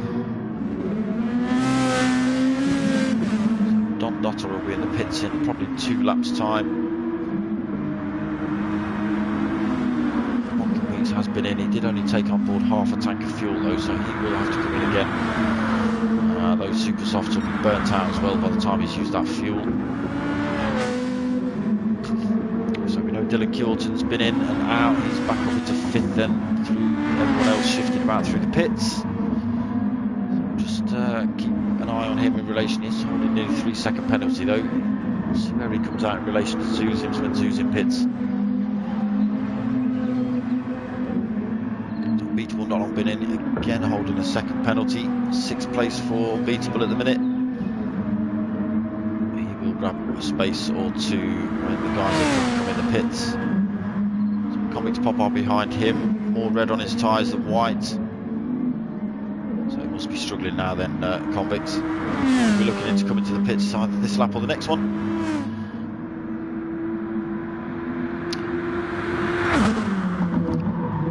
Don Dotter will be in the pits in probably 2 laps time. Has been in. He did only take on board half a tank of fuel though, so he will have to come in again. Those super softs will be burnt out as well by the time he's used that fuel. So we know Dylan Kjorton's been in and out. He's back up into 5th then, through everyone else shifting about through the pits. So just keep an eye on him in relation. He's holding nearly 3-second penalty though. See where he comes out in relation to Zusims when Zusim pits. Unbeatable not long been in, again holding a 2nd penalty. 6th place for Unbeatable at the minute. He will grab a space or 2 when the guys are come in the pits. So Comics Popeye behind him, more red on his tyres than white. So he must be struggling now then, Convict. We're looking into coming to the pits either this lap or the next one.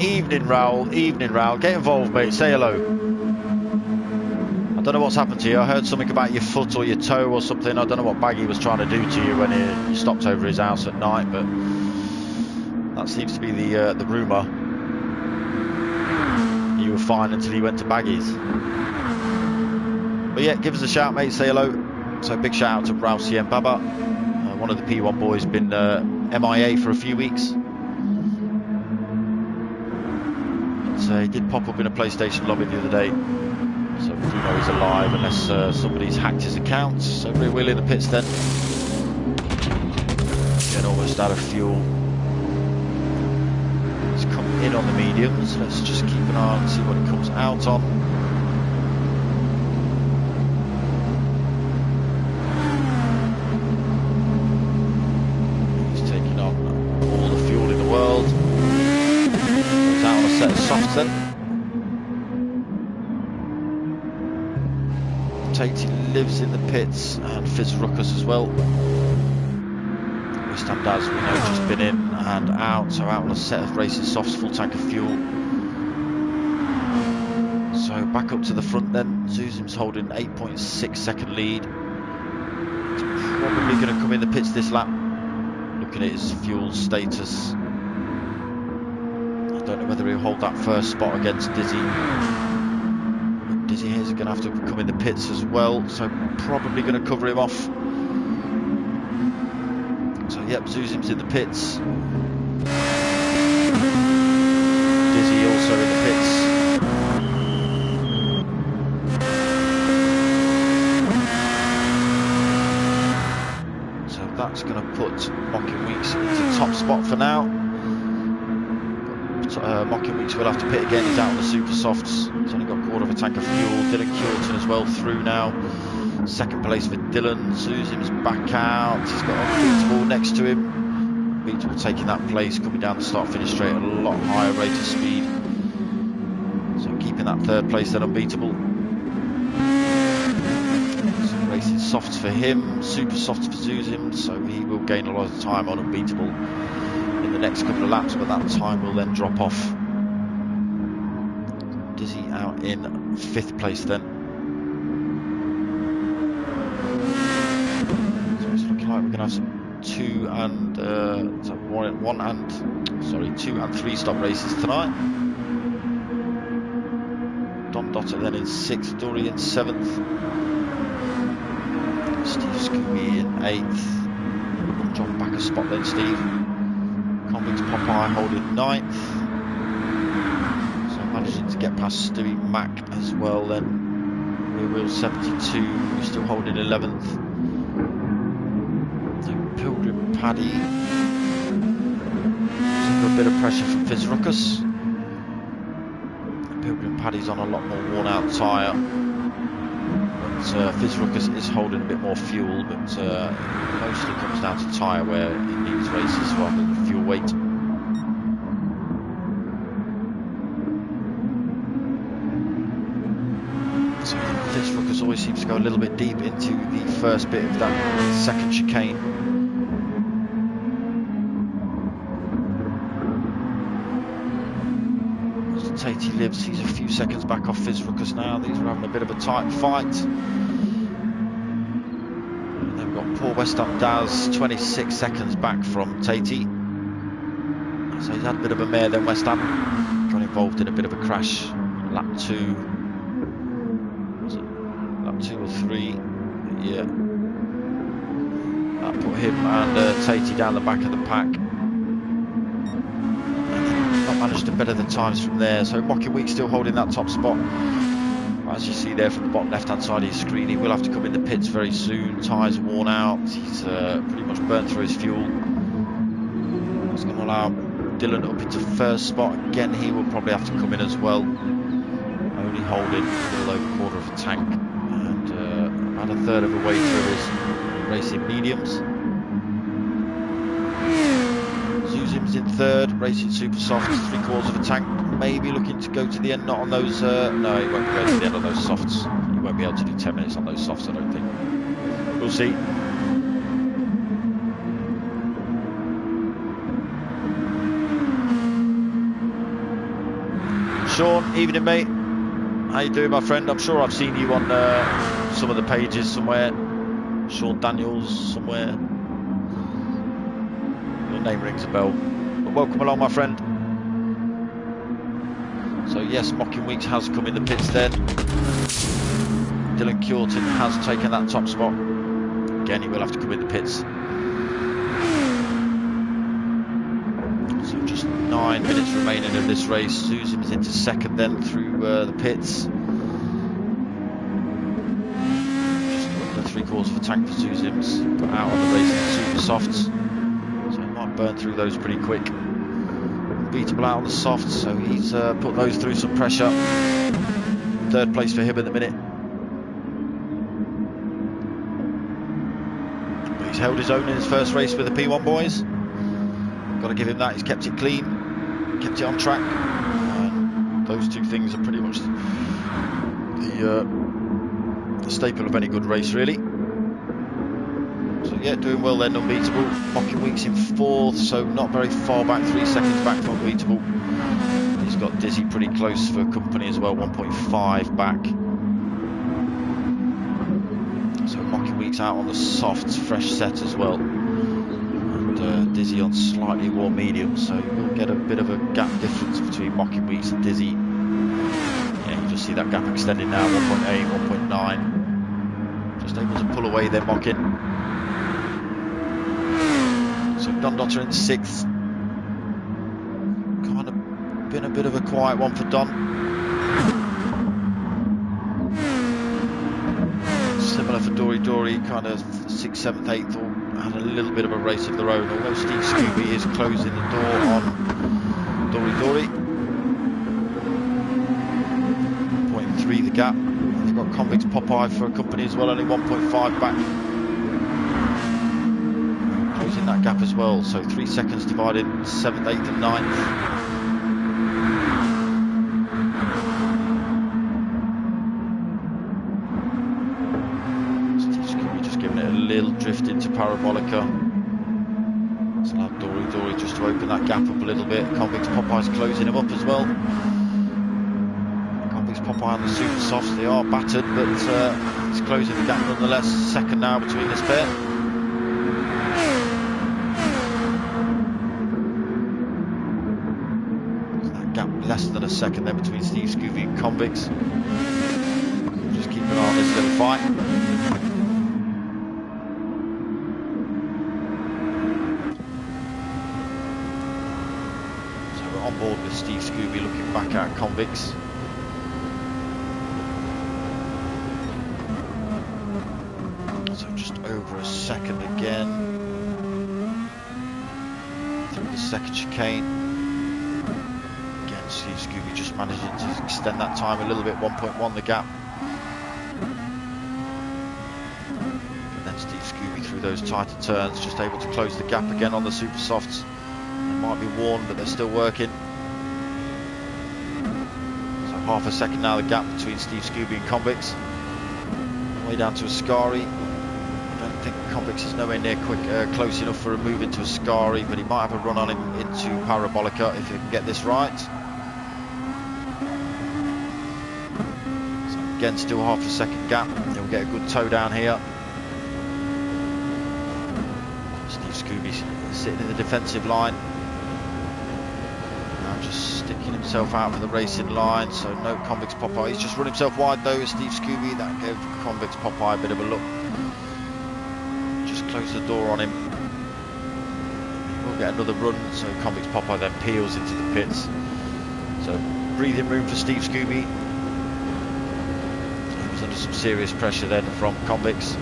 Evening, Raoul. Evening, Raoul. Get involved, mate. Say hello. I don't know what's happened to you. I heard something about your foot or your toe or something. I don't know what Baggy was trying to do to you when you stopped over his house at night, but that seems to be the rumour. You were fine until he went to Baggy's. But yeah, give us a shout, mate. Say hello. So big shout out to Raoul CM Baba. One of the P1 boys, been MIA for a few weeks. He did pop up in a PlayStation lobby the other day, so we do know he's alive unless somebody's hacked his account. So we're in the pits then. Getting almost out of fuel. He's come in on the mediums. Let's just keep an eye on and see what it comes out on. He's taking on all the fuel in the world. Set of softs then. Tatey lives in the pits and Fizz Ruckus as well. West Ham Daz, we know, just been in and out, so out on a set of racing softs, full tank of fuel. So back up to the front then. Zuzim's holding 8.6 second lead. He's probably going to come in the pits this lap. Looking at his fuel status. Don't know whether he'll hold that first spot against Dizzy. But Dizzy is going to have to come in the pits as well, so probably going to cover him off. So yep, Zuzim's in the pits. Dizzy also in the pits. So that's going to put Mocking Weeks into top spot for now. Mocking Weeks will have to pit again. He's out on the super softs. He's only got a quarter of a tank of fuel. Dylan Curtin as well through now. Second place for Dylan. Zuzim's back out. He's got Unbeatable next to him. Unbeatable taking that place, coming down the start-finish straight at a lot higher rate of speed. So keeping that third place then, Unbeatable. Some racing softs for him, super softs for Zuzim, so he will gain a lot of time on Unbeatable in the next couple of laps, but that time will then drop off. Dizzy out in 5th place then. So it's looking like we're going to have some 2 and 3 stop races tonight. Don Dotter then in 6th, Dory in 7th, Steve Scooby in 8th. Drop back a spot then, Steve. Convict Popeye holding 9th. So managing to get past Stewie Mac as well then. Rear Wheel 72 still holding 11th. So Pilgrim Paddy. Under a bit of pressure from Fizz Ruckus. Pilgrim Paddy's on a lot more worn out tyre. But Fizz Ruckus is holding a bit more fuel, but mostly comes down to tyre wear in these races rather than fuel weight. So Fizz Ruckus always seems to go a little bit deep into the first bit of that second chicane. Tatey lives, he's a few seconds back off Fizz Ruckus now. These are having a bit of a tight fight. And then we've got poor West Ham Daz, 26 seconds back from Tatey. So he's had a bit of a mare then, West Ham. Got involved in a bit of a crash. Lap 2. Was it lap 2 or 3? Yeah. That put him and Tatey down the back of the pack. Managed to better the times from there, so Mocking Week still holding that top spot. As you see there from the bottom left hand side of your screen, he will have to come in the pits very soon. Tyres are worn out, he's pretty much burnt through his fuel. That's going to allow Dylan up into first spot. Again, he will probably have to come in as well, only holding a little over a quarter of a tank and about a third of the way through his racing mediums. Suzumi's in third, racing super soft, 3/4 of a tank, maybe looking to go to the end, not on those, no, he won't go to the end on those softs. He won't be able to do 10 minutes on those softs, I don't think. We'll see. Sean, evening mate. How you doing, my friend? I'm sure I've seen you on some of the pages somewhere. Sean Daniels somewhere. Your name rings a bell. But welcome along, my friend. So yes, Mocking Weeks has come in the pits then. Dylan Curtin has taken that top spot. Again, he will have to come in the pits. So just 9 minutes remaining of this race. Suzumi's into second then through the pits. Just got the 3/4 of a tank for Suzumi's put out on the racing super softs. So he might burn through those pretty quick. Beatable out on the softs, so he's put those through some pressure. Third place for him at the minute. But he's held his own in his first race with the P1 boys. Got to give him that. He's kept it clean, kept it on track. Those two things are pretty much the staple of any good race, really. So yeah, doing well then, Unbeatable. Mocking Weeks in fourth, so not very far back, 3 seconds back from Unbeatable. He's got Dizzy pretty close for company as well, 1.5 back. So Mocking Weeks out on the softs, fresh set as well. And Dizzy on slightly more medium, so you'll get a bit of a gap difference between Mocking Weeks and Dizzy. Yeah, you just see that gap extending now, 1.8, 1.9. Just able to pull away their Mocking. So Don Dotter in sixth. Kind of been a bit of a quiet one for Don. Similar for Dory, kind of 6th, 7th, 8th, all had a little bit of a race of their own, although Steve Scooby is closing the door on Dory. 0.3 the gap. They've got Convicts Popeye for a company as well, only 1.5 back. Closing that gap as well, so 3 seconds divided 7th, 8th and 9th. Steve Scooby just giving it a little drift into Parabolica. So now Dory just to open that gap up a little bit. Convicts Popeye's closing him up as well. Convicts Popeye on the super softs, they are battered, but it's closing the gap nonetheless. Second now between this pair. Less than a second there between Steve Scooby and Convicts. Just keep an eye on this little fight. So we're on board with Steve Scooby looking back at Convicts. So just over a second again. Through the second chicane. Steve Scooby just managing to extend that time a little bit, 1.1 the gap. And then Steve Scooby through those tighter turns, just able to close the gap again on the super softs. They might be worn, but they're still working. So half a second now the gap between Steve Scooby and Convicts. Way down to Ascari. I don't think Convicts is nowhere near close enough for a move into Ascari, but he might have a run on him into Parabolica if he can get this right. Again, still half a second gap. He'll get a good toe down here. Steve Scooby sitting in the defensive line. Now just sticking himself out for the racing line. So no Convicts Popeye. He's just run himself wide though, Steve Scooby. That gave Convicts Popeye a bit of a look. Just close the door on him. We'll get another run. So Convicts Popeye then peels into the pits. So breathing room for Steve Scooby. Under some serious pressure then from Convicts.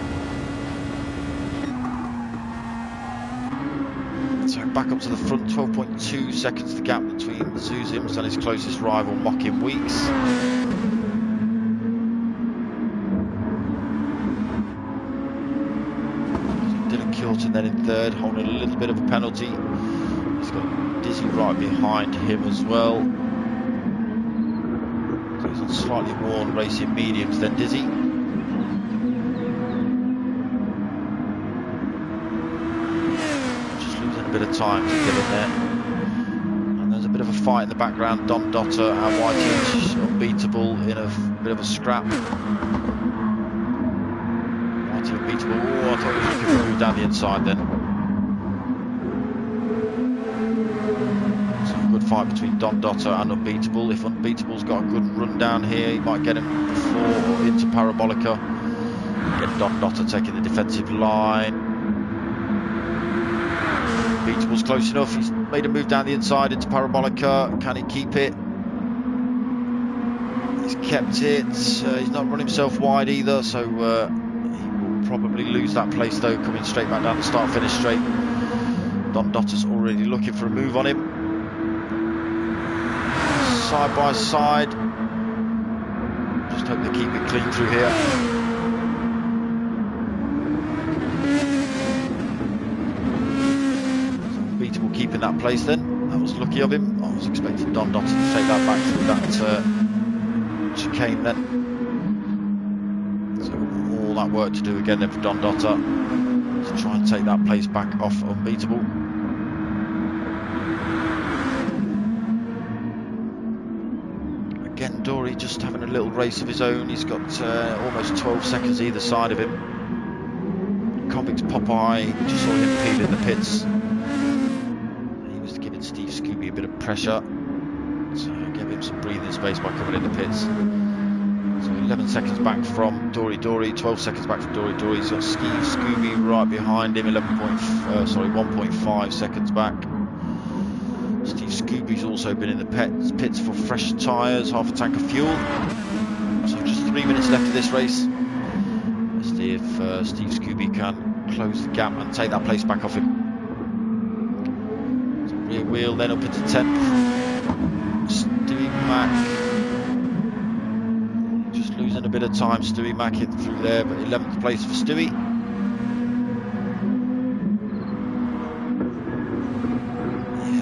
So back up to the front, 12.2 seconds the gap between Zuzims and his closest rival, Mocking Weeks. Dylan Curtin then in third, holding a little bit of a penalty. He's got Dizzy right behind him as well. So he's on slightly worn racing mediums than Dizzy. Just losing a bit of time to get in there. And there's a bit of a fight in the background. Don Dotter and White's Unbeatable in a bit of a scrap. Whitey Unbeatable. Oh, I thought he was looking for a move down the inside then. Good fight between Don Dotter and Unbeatable. If Unbeatable's got a good run down here, he might get him before or into Parabolica. Get Don Dotter taking the defensive line. Unbeatable's close enough. He's made a move down the inside into Parabolica. Can he keep it? He's kept it. He's not run himself wide either, so he will probably lose that place though, coming straight back down the start-finish straight. Don Dotter's already looking for a move on him. Side by side. Just hope they keep it clean through here. Unbeatable keeping that place then. That was lucky of him. I was expecting Don Dotter to take that back through that chicane then. So all that work to do again then for Don Dotter to try and take that place back off Unbeatable. Again, Dory just having a little race of his own. He's got almost 12 seconds either side of him. Convict's Popeye, we just saw him peel in the pits. He was giving Steve Scooby a bit of pressure. So gave him some breathing space by coming in the pits. So 11 seconds back from Dory, 12 seconds back from Dory. He's got Steve Scooby right behind him, 1.5 seconds back. Steve Scooby's also been in the pits for fresh tyres, half a tank of fuel. So just 3 minutes left of this race. Let's see if Steve Scooby can close the gap and take that place back off him. So rear wheel then up into 10th. Stewie Mack. Just losing a bit of time. Stewie Mack hit through there, but 11th place for Stewie.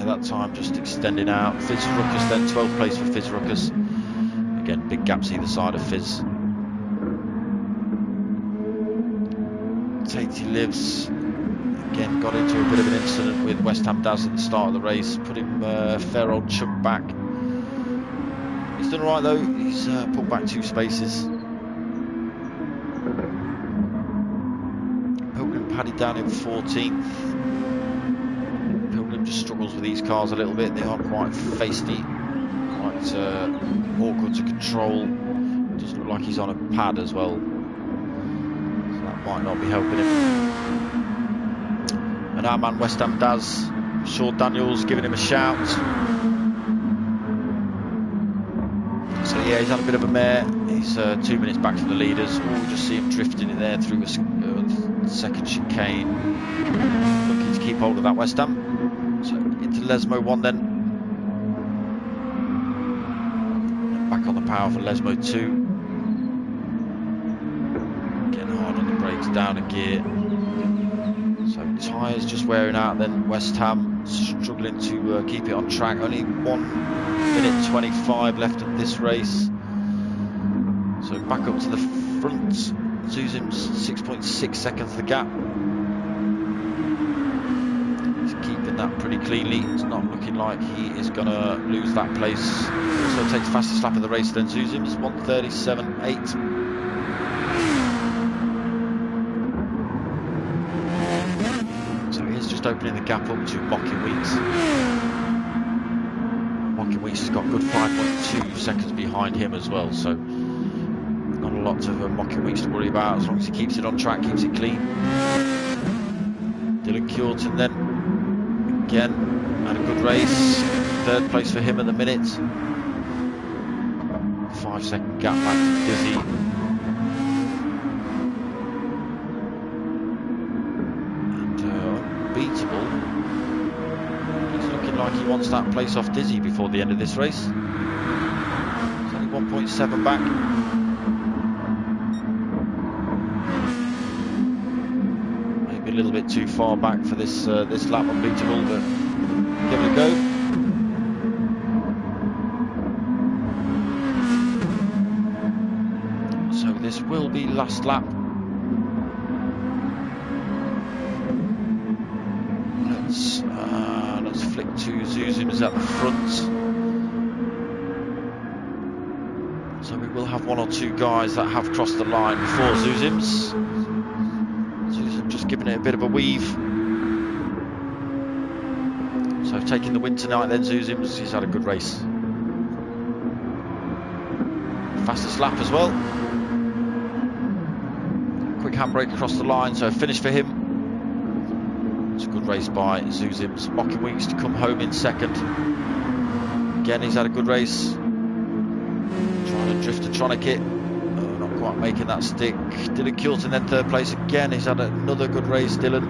That time just extending out. Fizz Ruckus then 12th place for Fizz Ruckus. Again, big gaps either side of Fizz. Tatey Lives again got into a bit of an incident with West Ham Daz at the start of the race, put him a fair old chunk back. He's done alright though. He's pulled back 2 spaces. Pilgrim padded down in 14th. Just struggles with these cars a little bit. They are quite feisty, quite awkward to control. Does look like he's on a pad as well, so that might not be helping him. And our man West Ham Daz, Sean Daniels, giving him a shout. So yeah, he's had a bit of a mare. He's 2 minutes back from the leaders. Oh, we just see him drifting in there through a second chicane, looking to keep hold of that West Ham. So into Lesmo 1 then. Back on the power for Lesmo 2. Getting hard on the brakes, down a gear. So tyres just wearing out then. West Ham struggling to keep it on track. Only 1 minute 25 left of this race. So back up to the front. Zuzim's 6.6 seconds the gap. That pretty cleanly. It's not looking like he is going to lose that place. Also takes fastest lap of the race then. Zuzim's 1:37.8. So he is just opening the gap up to Mocking Weeks. Mocking Weeks has got good 5.2 seconds behind him as well, so not a lot of Mocking Weeks to worry about as long as he keeps it on track, keeps it clean. Dylan Curtin then again, had a good race. 3rd place for him at the minute. 5-second gap back to Dizzy. And Unbeatable. He's looking like he wants that place off Dizzy before the end of this race. He's only 1.7 back. A little bit too far back for this lap. Unbeatable, but Give it a go. So this will be last lap. Let's flick to Zuzum's at the front. So we will have one or two guys that have crossed the line before Zuzum's. Zuzum just giving it a bit of a weave. So taking the win tonight then, Zuzum's. He's had a good race. Fastest lap as well. Quick handbrake across the line, so a finish for him. It's a good race by Zuzum's. Mocking Weeks to come home in second. Again, he's had a good race. Trying to drift a Tronikit. Not quite making that stick. Dylan Kilton then third place again. He's had another good race, Dylan.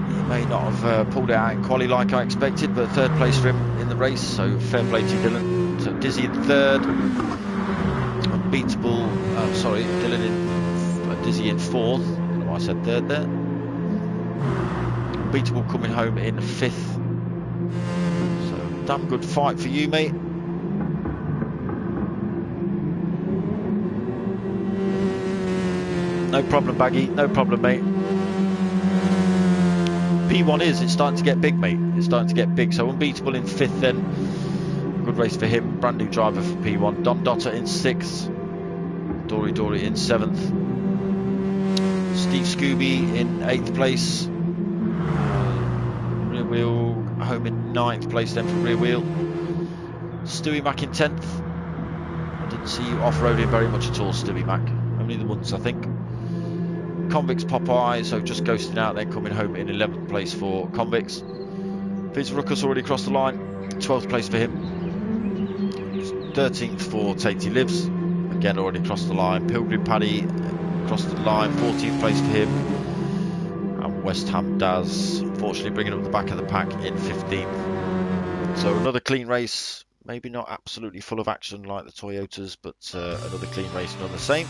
He may not have pulled it out in quali like I expected, but third place for him in the race, so fair play to Dylan. So Dizzy in third. Unbeatable, sorry, Dylan in Dizzy in fourth. I don't know why I said third there. Unbeatable coming home in fifth. So damn good fight for you, mate. No problem, Baggy. No problem, mate. P1 it's starting to get big, mate. It's starting to get big. So Unbeatable in fifth then. Good race for him. Brand new driver for P1. Don Dotter in sixth. Dory in seventh. Steve Scooby in 8th place. Rear Wheel home in 9th place then for Rear Wheel. Stewie Mac in 10th. I didn't see you off-roading very much at all, Stewie Mac. Only the once, I think. Convicts Popeye, so just ghosting out then, coming home in 11th place for Convicts. Fizz Ruckus already crossed the line. 12th place for him. 13th for Tatey Lives. Again, already crossed the line. Pilgrim Paddy crossed the line, 14th place for him. And West Ham Daz, unfortunately, bringing up the back of the pack in 15th. So another clean race. Maybe not absolutely full of action like the Toyotas, but another clean race, none the same.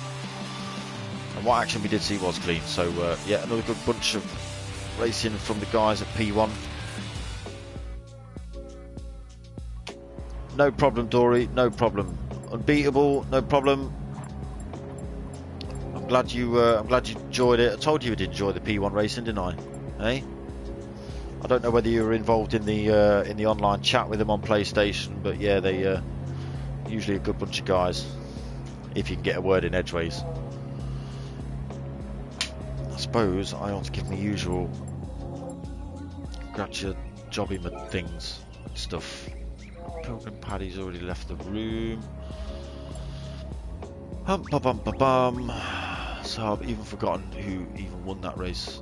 And what action we did see was clean. So yeah, another good bunch of racing from the guys at P1. No problem, Dory. No problem. Unbeatable. No problem. I'm glad you enjoyed it. I told you did enjoy the P1 racing, didn't I? Hey. I don't know whether you were involved in the online chat with them on PlayStation, but yeah, they usually a good bunch of guys. If you can get a word in edgeways. I suppose I ought to give me usual gotcha jobby things stuff. Pilgrim Paddy's already left the room. So I've even forgotten who even won that race.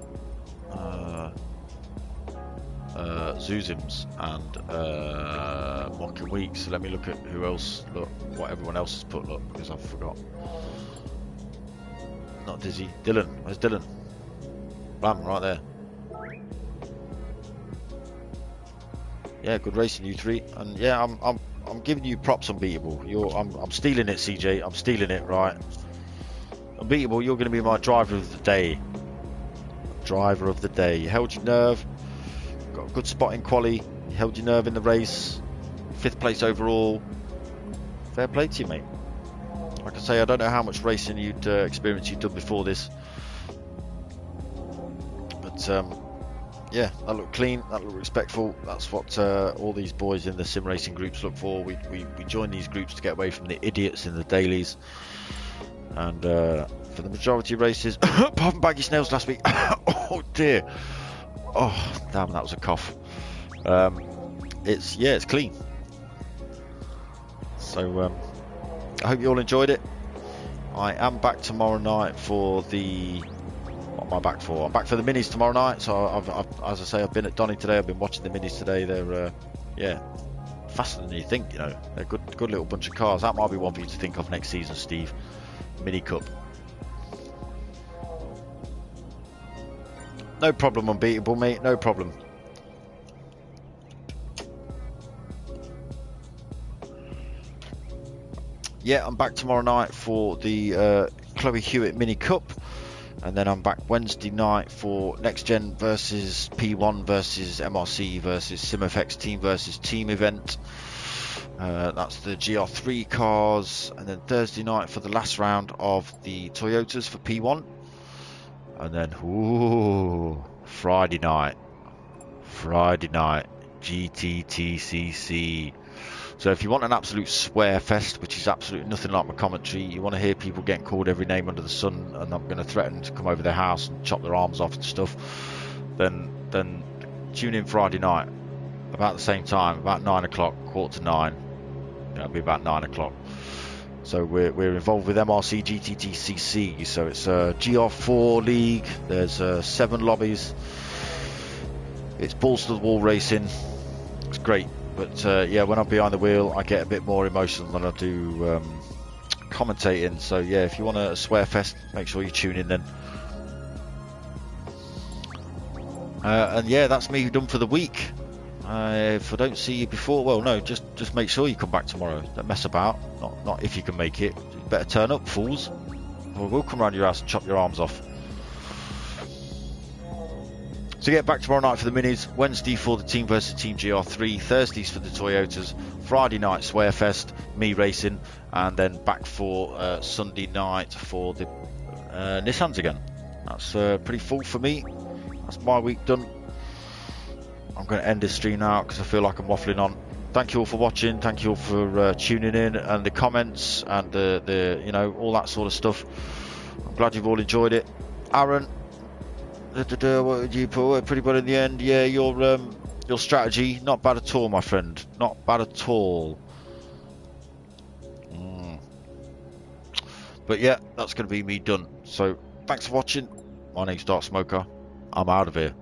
Zuzim's and Mocking Weeks. So let me look at who else. Look what everyone else has put. Look, because I forgot. Not Dizzy. Dylan. Where's Dylan? Bam, right there. Yeah, good racing, you three. And yeah, I'm giving you props, Unbeatable. I'm stealing it, CJ. I'm stealing it, right? Unbeatable, you're going to be my driver of the day. Driver of the day. You held your nerve. Got a good spot in quali. You held your nerve in the race. 5th place overall. Fair play to you, mate. Like I say, I don't know how much racing experience you'd done before this. But yeah, that looked clean, that looked respectful. That's what all these boys in the sim racing groups look for. We join these groups to get away from the idiots in the dailies. And for the majority of races, apart from baggy snails last week, oh dear, oh damn, that was a cough. It's clean. So I hope you all enjoyed it. I am back tomorrow night for the. What am I back for? I'm back for the minis tomorrow night. So I've as I say, I've been at Donny today. I've been watching the minis today. They're yeah, faster than you think. You know, they're good little bunch of cars. That might be one for you to think of next season, Steve. Mini Cup. No problem, Unbeatable, mate. No problem. Yeah, I'm back tomorrow night for the Chloe Hewitt Mini Cup. and then I'm back Wednesday night for Next Gen versus P1 versus MRC versus SimFX team versus team event. That's the Gr2 cars, and then Thursday night for the last round of the Toyotas for P1, and then Friday night GTTCC. So if you want an absolute swear fest, which is absolutely nothing like my commentary, you want to hear people getting called every name under the sun, and I'm going to threaten to come over their house and chop their arms off and stuff, then tune in Friday night about the same time, about 9 o'clock, 8:45. It'll be about 9 o'clock. So we're involved with MRC GTTCC. So it's a GR4 league. There's 7 lobbies. It's balls to the wall racing. It's great. But yeah, when I'm behind the wheel, I get a bit more emotional than I do commentating. So yeah, if you want a swear fest, make sure you tune in then. And yeah, that's me done for the week. If I don't see you before, well, no, just make sure you come back tomorrow. Don't mess about. Not if you can make it. You better turn up, fools. Or we'll come around your house and chop your arms off. So get back tomorrow night for the minis, Wednesday for the team versus team GR3, Thursdays for the Toyotas, Friday night Swearfest, me racing, and then back for Sunday night for the Nissans again. That's pretty full for me. That's my week done. I'm going to end this stream now because I feel like I'm waffling on. Thank you all for watching. Thank you all for tuning in, and the comments and the you know, all that sort of stuff. I'm glad you've all enjoyed it. Aaron, what did you put? Pretty good in the end. Yeah, your strategy, not bad at all, my friend. Not bad at all. But yeah, that's going to be me done. So thanks for watching. My name's darksmoka. I'm out of here.